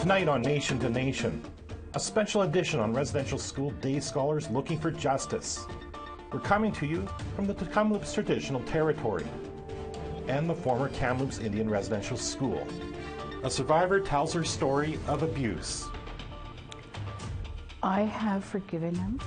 Tonight on Nation to Nation, a special edition on residential school day scholars looking for justice. We're coming to you from the Kamloops Traditional Territory and the former Kamloops Indian Residential School. A survivor tells her story of abuse. I have forgiven him.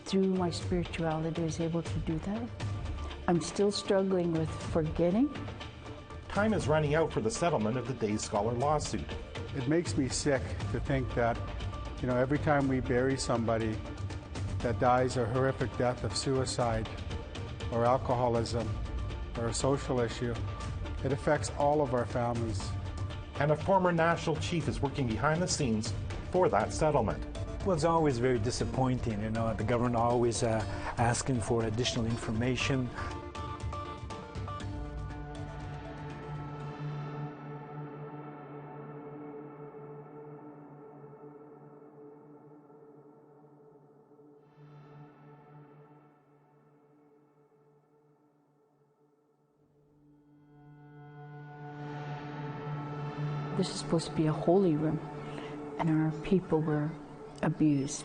Through my spirituality, was able to do that. I'm still struggling with forgetting. Time is running out for the settlement of the Day Scholar lawsuit. It makes me sick to think that, every time we bury somebody that dies a horrific death of suicide or alcoholism or a social issue, it affects all of our families. And a former national chief is working behind the scenes for that settlement. Well, it's always very disappointing, the government always asking for additional information. This is supposed to be a holy room, and our people were abused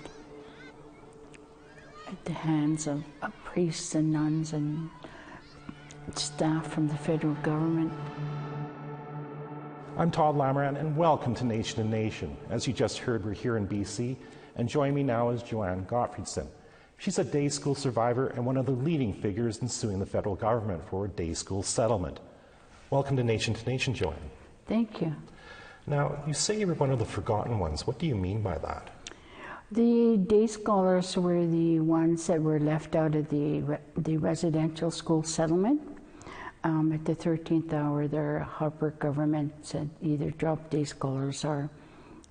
at the hands of priests and nuns and staff from the federal government. I'm Todd Lamoran, and welcome to Nation to Nation. As you just heard, we're here in BC, and joining me now is Joanne Gottfriedson. She's a day school survivor and one of the leading figures in suing the federal government for a day school settlement. Welcome to Nation, Joanne. Thank you. Now, you say you were one of the forgotten ones. What do you mean by that? The day scholars were the ones that were left out of the residential school settlement. At the 13th hour, the Harper government said either drop day scholars or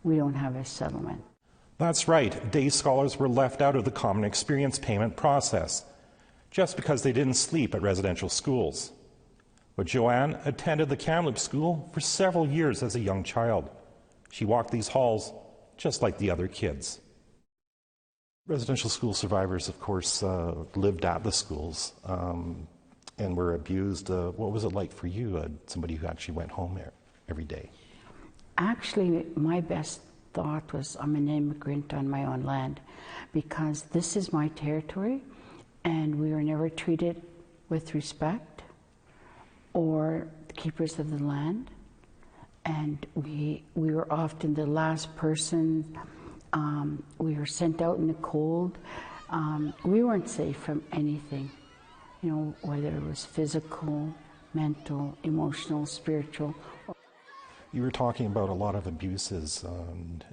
we don't have a settlement. That's right. Day scholars were left out of the common experience payment process just because they didn't sleep at residential schools. But Joanne attended the Kamloops School for several years as a young child. She walked these halls just like the other kids. Residential school survivors, of course, lived at the schools and were abused. What was it like for you, somebody who actually went home every day? Actually, my best thought was I'm an immigrant on my own land because this is my territory and we were never treated with respect or the keepers of the land, and we were often the last person. We were sent out in the cold. We weren't safe from anything, whether it was physical, mental, emotional, spiritual. You were talking about a lot of abuses,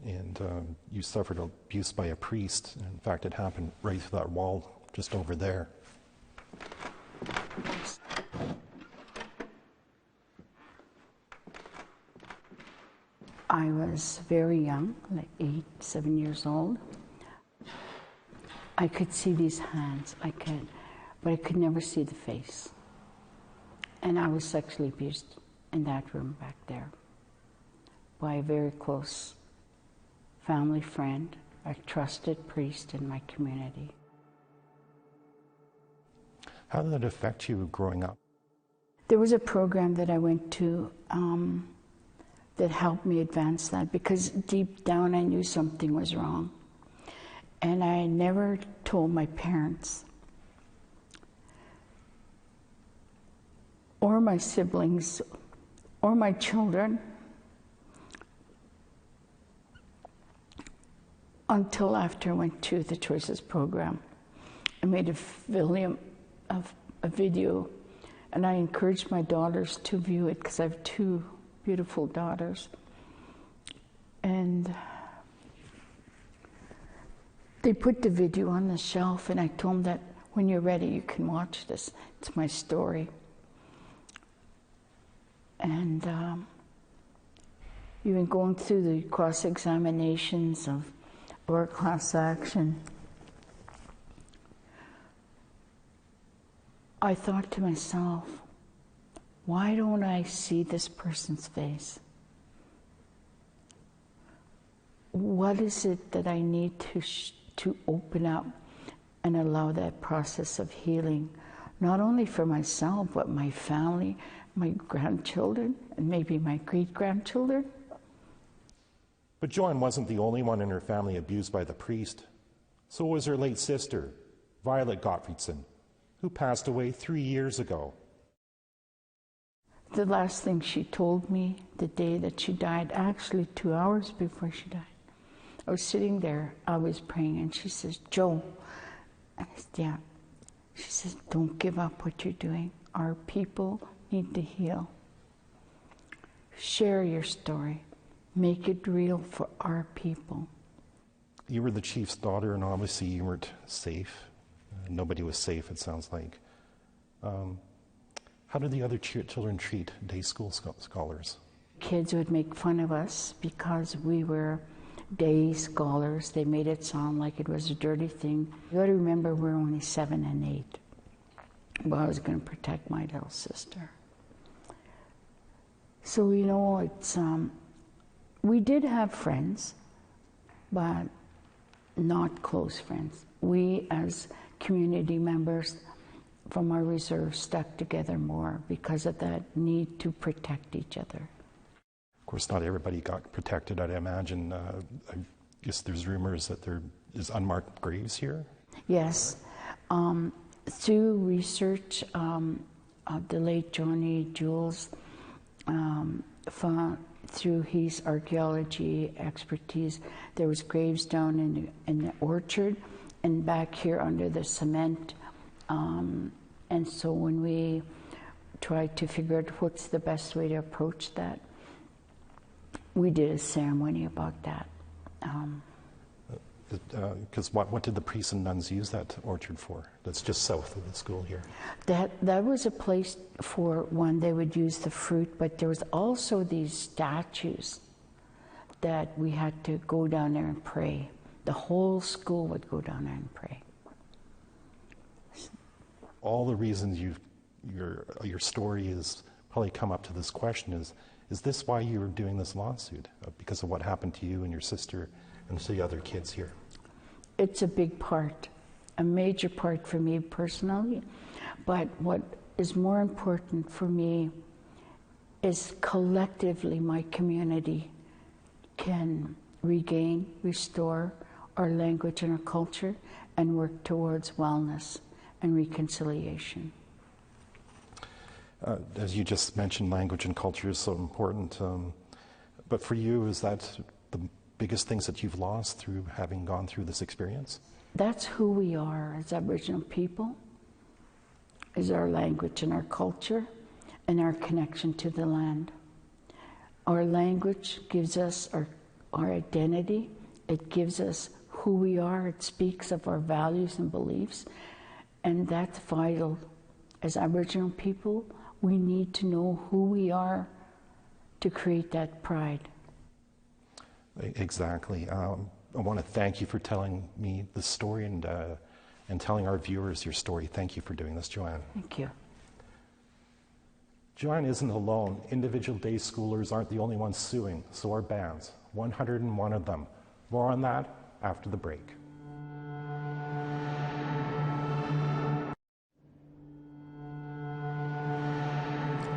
and you suffered abuse by a priest. In fact, it happened right through that wall just over there. I was very young, like 8, 7 years old. I could see these hands, but I could never see the face. And I was sexually abused in that room back there by a very close family friend, a trusted priest in my community. How did that affect you growing up? There was a program that I went to that helped me advance that, because deep down I knew something was wrong. And I never told my parents or my siblings or my children until after I went to the Choices program. I made a video, and I encouraged my daughters to view it because I have 2 beautiful daughters, and they put the video on the shelf, and I told them that when you're ready you can watch this. It's my story. And even going through the cross-examinations of our class action, I thought to myself, why don't I see this person's face? What is it that I need to open up and allow that process of healing, not only for myself, but my family, my grandchildren, and maybe my great-grandchildren? But Joanne wasn't the only one in her family abused by the priest. So was her late sister, Violet Gottfriedson, who passed away 3 years ago. The last thing she told me the day that she died, actually 2 hours before she died, I was sitting there, I was praying, and she says, "Joe," I said, "Yeah." She says, "Don't give up what you're doing. Our people need to heal. Share your story. Make it real for our people." You were the chief's daughter, and obviously you weren't safe. Nobody was safe, it sounds like. How did the other children treat day school scholars? Kids would make fun of us because we were day scholars. They made it sound like it was a dirty thing. You got to remember, we're only 7 and 8. Well, I was going to protect my little sister. So, you know, it's we did have friends, but not close friends. We, as community members from our reserve, stuck together more because of that need to protect each other. Of course, not everybody got protected, I'd imagine. I guess there's rumors that there is unmarked graves here? Yes. Through research of the late Johnny Jules, through his archaeology expertise, there was graves down in the orchard and back here under the cement. And so when we tried to figure out what's the best way to approach that, we did a ceremony about that. Because what did the priests and nuns use that orchard for? That's just south of the school here. That was a place for one, they would use the fruit, but there was also these statues that we had to go down there and pray. The whole school would go down there and pray. All the reasons your story has probably come up to this question is this why you were doing this lawsuit? Because of what happened to you and your sister and to the other kids here? It's a big part, a major part for me personally. But what is more important for me is collectively my community can regain, restore our language and our culture and work towards wellness and reconciliation. As you just mentioned, language and culture is so important. But for you, is that the biggest things that you've lost through having gone through this experience? That's who we are as Aboriginal people, is our language and our culture and our connection to the land. Our language gives us our identity. It gives us who we are. It speaks of our values and beliefs. And that's vital. As Aboriginal people, we need to know who we are to create that pride. Exactly. I want to thank you for telling me the story and telling our viewers your story. Thank you for doing this, Joanne. Thank you. Joanne isn't alone. Individual day schoolers aren't the only ones suing, so are bands, 101 of them. More on that after the break.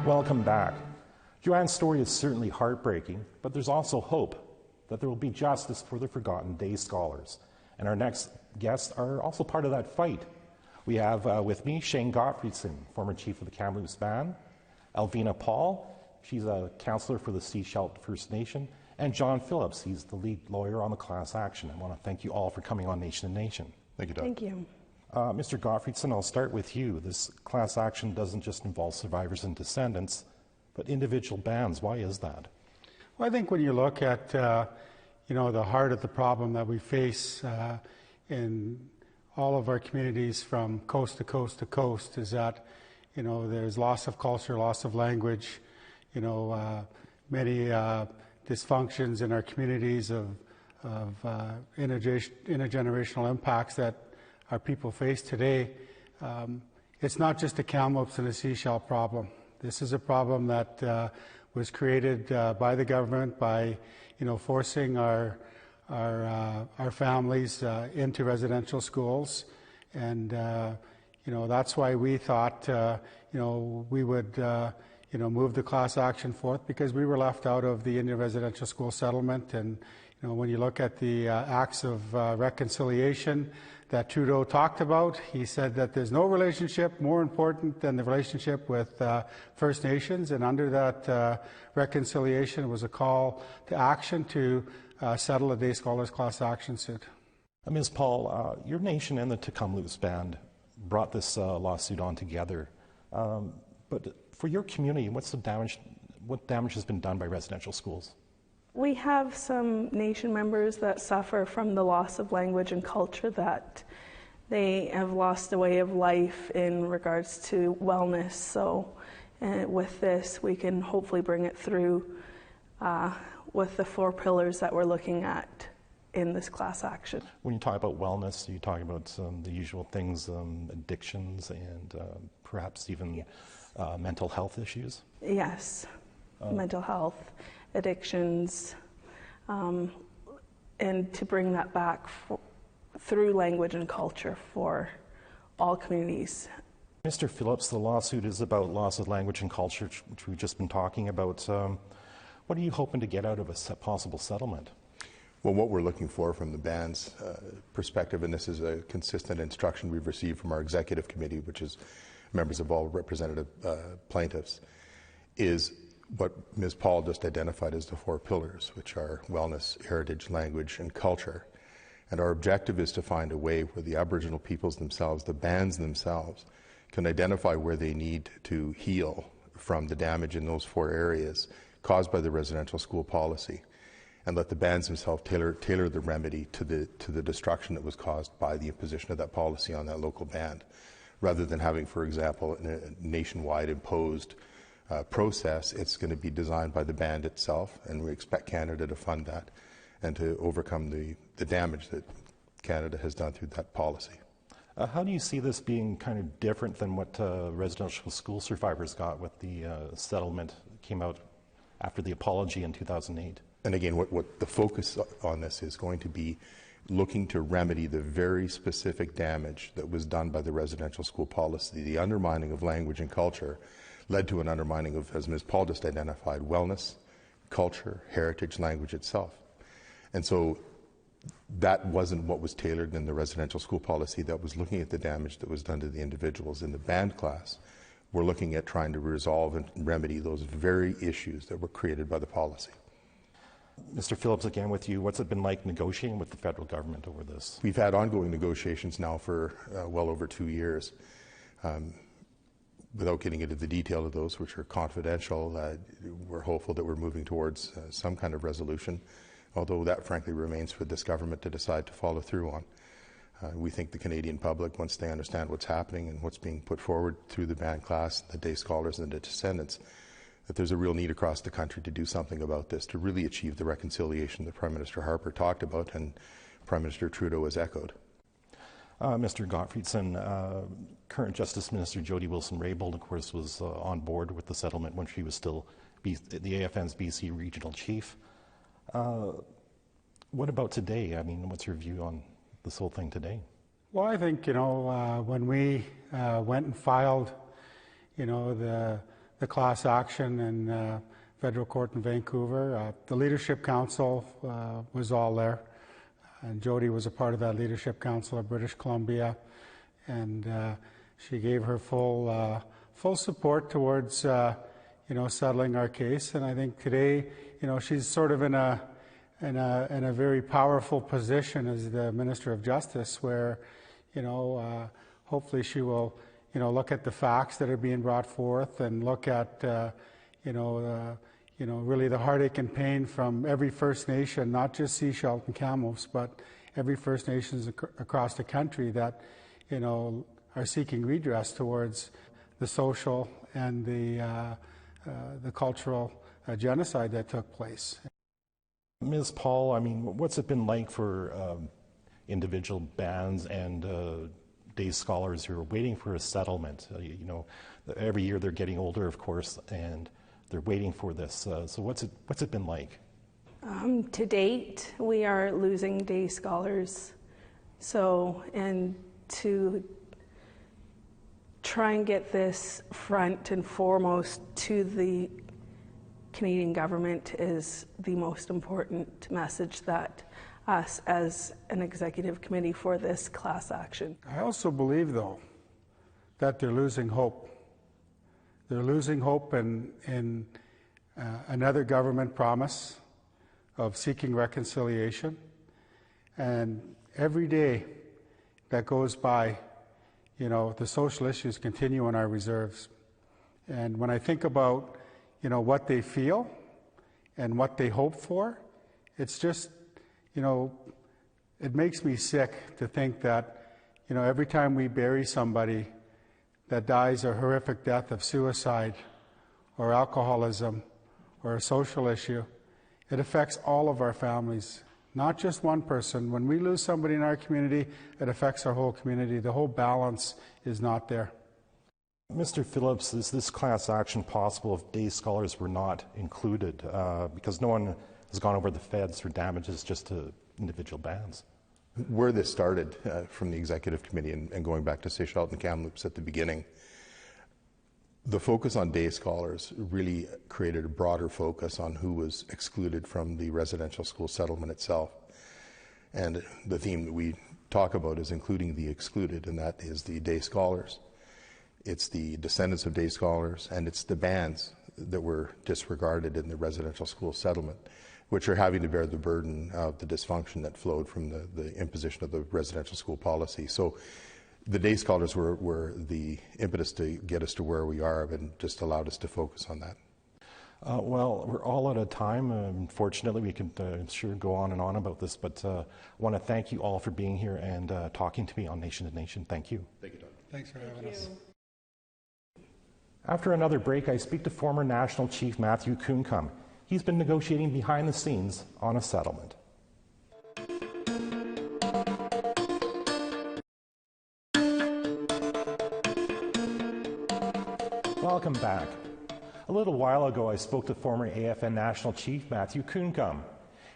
Welcome back. Joanne's story is certainly heartbreaking, but there's also hope that there will be justice for the forgotten day scholars. And our next guests are also part of that fight. We have with me Shane Gottfriedson, former chief of the Kamloops Band, Alvina Paul, she's a counselor for the Seashell First Nation, and John Phillips, he's the lead lawyer on the class action. I want to thank you all for coming on Nation and Nation. Thank you, Doug. Thank you. Mr. Gottfriedson, I'll start with you. This class action doesn't just involve survivors and descendants, but individual bands. Why is that? Well, I think when you look at the heart of the problem that we face in all of our communities from coast to coast to coast is that there's loss of culture, loss of language, many dysfunctions in our communities of intergenerational impacts that our people face today. It's not just a Kamloops and a Seashell problem. This is a problem that was created by the government by forcing our families into residential schools, and that's why we thought we would move the class action forth, because we were left out of the Indian Residential School settlement, and You know, when you look at the acts of reconciliation that Trudeau talked about, he said that there's no relationship more important than the relationship with First Nations, and under that reconciliation was a call to action to settle a Day Scholars class action suit. Ms. Paul, your nation and the Kamloops Band brought this lawsuit on together. But for your community, what damage has been done by residential schools? We have some nation members that suffer from the loss of language and culture, that they have lost a way of life in regards to wellness. So with this, we can hopefully bring it through with the 4 pillars that we're looking at in this class action. When you talk about wellness, you talk about the usual things, addictions and perhaps even mental health issues? Yes, mental health, addictions, and to bring that back through language and culture for all communities. Mr. Phillips, the lawsuit is about loss of language and culture, which we've just been talking about. What are you hoping to get out of a possible settlement? Well, what we're looking for from the band's perspective, and this is a consistent instruction we've received from our executive committee, which is members of all representative plaintiffs, is what Ms. Paul just identified as the 4 pillars, which are wellness, heritage, language, and culture. And our objective is to find a way where the Aboriginal peoples themselves, the bands themselves, can identify where they need to heal from the damage in those 4 areas caused by the residential school policy, and let the bands themselves tailor the remedy to the destruction that was caused by the imposition of that policy on that local band, rather than having, for example, a nationwide imposed process. It's going to be designed by the band itself, and we expect Canada to fund that and to overcome the damage that Canada has done through that policy. How do you see this being kind of different than what residential school survivors got with the settlement that came out after the apology in 2008? And again, what the focus on this is going to be looking to remedy the very specific damage that was done by the residential school policy. The undermining of language and culture led to an undermining of, as Ms. Paul just identified, wellness, culture, heritage, language itself. And so that wasn't what was tailored in the residential school policy. That was looking at the damage that was done to the individuals. In the band class, we're looking at trying to resolve and remedy those very issues that were created by the policy. Mr. Phillips, again with you, what's it been like negotiating with the federal government over this? We've had ongoing negotiations now for well over 2 years. Without getting into the detail of those, which are confidential, we're hopeful that we're moving towards some kind of resolution, although that frankly remains for this government to decide to follow through on. We think the Canadian public, once they understand what's happening and what's being put forward through the band class, the Day Scholars and the Descendants, that there's a real need across the country to do something about this, to really achieve the reconciliation that Prime Minister Harper talked about and Prime Minister Trudeau has echoed. Mr. Gottfriedson, current Justice Minister Jody Wilson-Raybould, of course, was on board with the settlement when she was still the AFN's BC regional chief. What about today? I mean, what's your view on this whole thing today? Well, I think, when we went and filed, the class action in federal court in Vancouver, the Leadership Council was all there. And Jody was a part of that Leadership Council of British Columbia, and she gave her full support towards settling our case. And I think today, she's sort of in a very powerful position as the Minister of Justice, where hopefully she will look at the facts that are being brought forth and look at really the heartache and pain from every First Nation, not just Sechelt and Kamloops, but every First Nations across the country that, are seeking redress towards the social and the cultural genocide that took place. Ms. Paul, I mean, what's it been like for individual bands and Day Scholars who are waiting for a settlement? Every year they're getting older, of course, and they're waiting for this. So what's it been like? To date, we are losing Day Scholars. And to try and get this front and foremost to the Canadian government is the most important message that us as an executive committee for this class action. I also believe, though, that they're losing hope. They're losing hope in another government promise of seeking reconciliation. And every day that goes by, the social issues continue in our reserves. And when I think about, what they feel and what they hope for, it's just, it makes me sick to think that, every time we bury somebody that dies a horrific death of suicide or alcoholism or a social issue, it affects all of our families, not just one person. When we lose somebody in our community, it affects our whole community. The whole balance is not there. Mr. Phillips, is this class action possible if day scholars were not included? Because no one has gone over the feds for damages just to individual bands. Where this started from the executive committee and going back to Seychelles and Kamloops at the beginning, the focus on day scholars really created a broader focus on who was excluded from the residential school settlement itself. And the theme that we talk about is including the excluded, and that is the day scholars. It's the descendants of day scholars, and it's the bands that were disregarded in the residential school settlement, which are having to bear the burden of the dysfunction that flowed from the imposition of the residential school policy. So the day scholars were the impetus to get us to where we are and just allowed us to focus on that. Well, we're all out of time. Unfortunately, we could sure go on and on about this, but I want to thank you all for being here and talking to me on Nation to Nation. Thank you. Thank you, Doug. Thanks for having us. After another break, I speak to former National Chief Matthew Kuncum. He's been negotiating behind the scenes on a settlement. Welcome back. A little while ago, I spoke to former AFN National Chief Matthew Kuncum.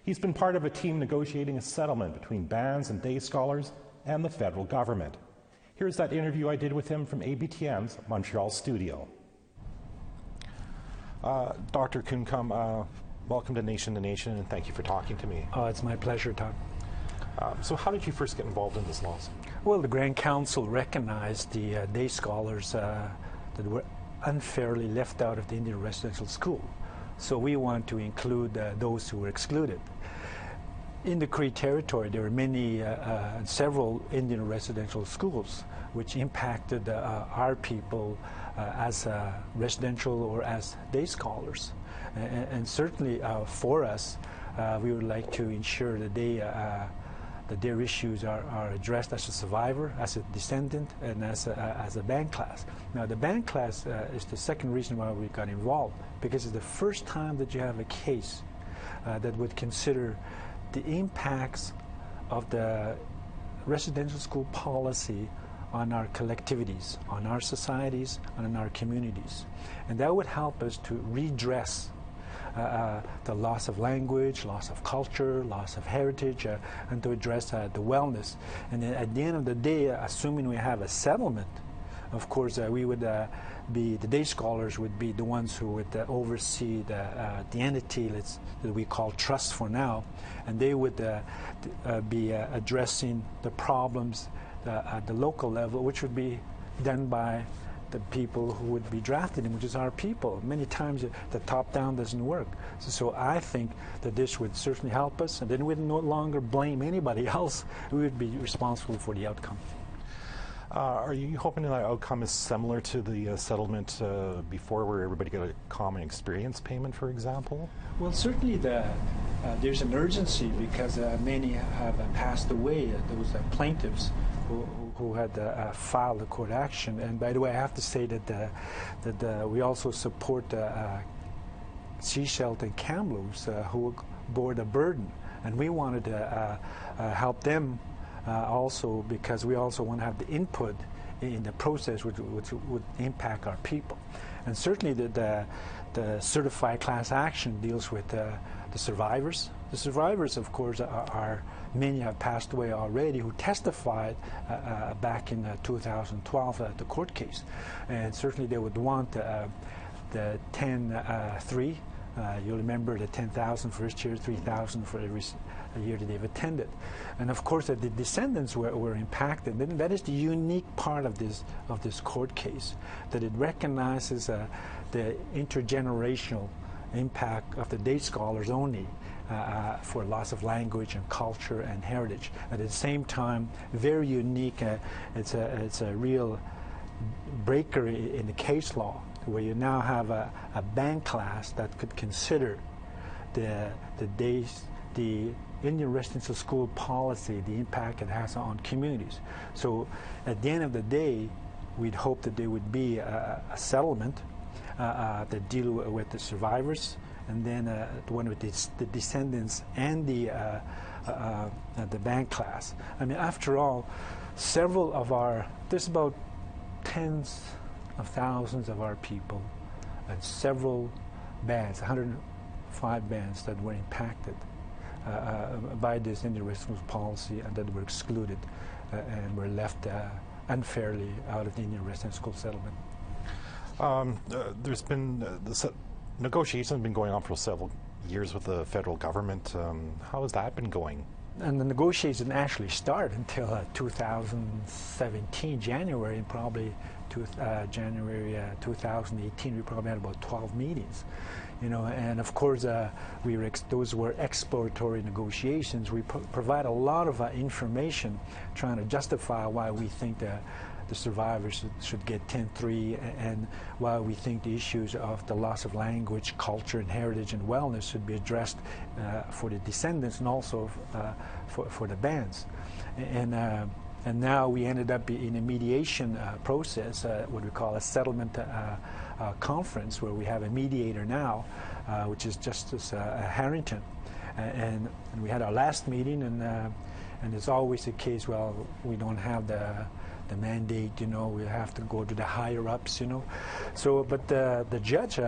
He's been part of a team negotiating a settlement between bands and day scholars and the federal government. Here's that interview I did with him from APTN's Montreal studio. Dr. Kuncum, welcome to Nation, and thank you for talking to me. It's my pleasure, Todd. So how did you first get involved in this lawsuit? Well, the Grand Council recognized the day scholars that were unfairly left out of the Indian Residential School. So we want to include those who were excluded. In the Cree territory, there are several Indian residential schools which impacted our people as residential or as day scholars. And certainly for us, we would like to ensure that their issues are addressed as a survivor, as a descendant, and as a band class. Now, the band class is the second reason why we got involved, because it's the first time that you have a case that would consider the impacts of the residential school policy on our collectivities, on our societies, and on our communities. And that would help us to redress the loss of language, loss of culture, loss of heritage, and to address the wellness. And then at the end of the day, assuming we have a settlement, of course, we would the day scholars would be the ones who would oversee the entity that we call trust for now, and they would be addressing the problems at the local level, which would be done by the people who would be drafted in, which is our people. Many times the top-down doesn't work. So I think that this would certainly help us, and then we'd no longer blame anybody else. We would be responsible for the outcome. Are you hoping that outcome is similar to the settlement before, where everybody got a common experience payment, for example? Well, certainly there's an urgency because many have passed away, those plaintiffs who had filed the court action. And by the way, I have to say that we also support Seychelles and Kamloops who bore the burden, and we wanted to help them also, because we also want to have the input in the process which would impact our people. And certainly the certified class action deals with the survivors. The survivors, of course, are many have passed away already who testified back in 2012 at the court case. And certainly they would want the 10-3 You'll remember the 10,000 first year, 3,000 for every year that they've attended. And of course, the descendants were impacted. And that is the unique part of this court case, that it recognizes the intergenerational impact of the day scholars only for loss of language and culture and heritage. At the same time, very unique. It's a real breaker in the case law, where you now have a band class that could consider the Indian Residential School policy, the impact it has on communities. So at the end of the day, we'd hope that there would be a settlement that deal with the survivors, and then the one with the descendants and the band class. I mean, after all, several of there's about tens of thousands of our people and several bands, 105 bands that were impacted by this Indian Residential policy and that were excluded and were left unfairly out of the Indian Residential School settlement. There's been negotiations have been going on for several years with the federal government. How has that been going? And the negotiations didn't actually start until 2017, January, and probably January 2018. We probably had about 12 meetings, and of course those were exploratory negotiations. We provide a lot of information trying to justify why we think the survivors should get 10-3, and why we think the issues of the loss of language, culture, and heritage and wellness should be addressed for the descendants and also for the bands. And now we ended up in a mediation process, what we call a settlement conference, where we have a mediator now, which is Justice Harrington. And we had our last meeting, and it's always the case, well, we don't have the mandate, we have to go to the higher ups, So, but the judge,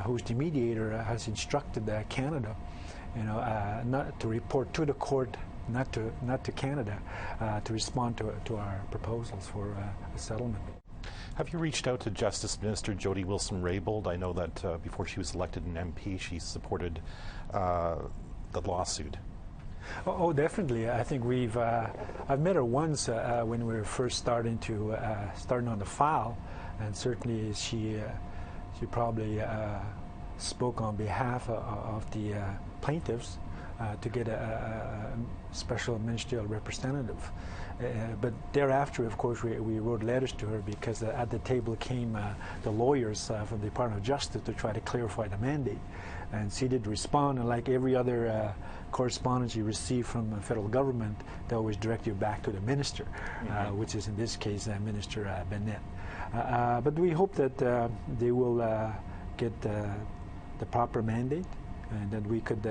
who's the mediator, has instructed Canada, not to report to the court, not to Canada, to respond to our proposals for a settlement. Have you reached out to Justice Minister Jody Wilson-Raybould? I know that before she was elected an MP, she supported the lawsuit. Oh, definitely. I think I've met her once when we were first starting on the file, and certainly she probably spoke on behalf of the plaintiffs to get a special ministerial representative. But thereafter, of course, we wrote letters to her, because at the table came the lawyers from the Department of Justice to try to clarify the mandate. And she did respond, and like every other correspondence you receive from the federal government, they always direct you back to the minister, which is in this case Minister Bennett. But we hope that they will get the proper mandate, and that we could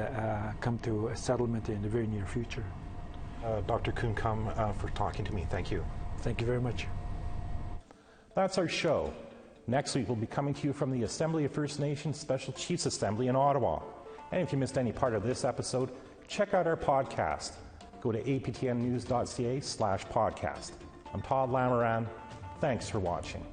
come to a settlement in the very near future. Dr. Kunkam, for talking to me. Thank you. Thank you very much. That's our show. Next week, we'll be coming to you from the Assembly of First Nations Special Chiefs Assembly in Ottawa. And if you missed any part of this episode, check out our podcast. Go to aptnnews.ca/podcast. I'm Todd Lamoran. Thanks for watching.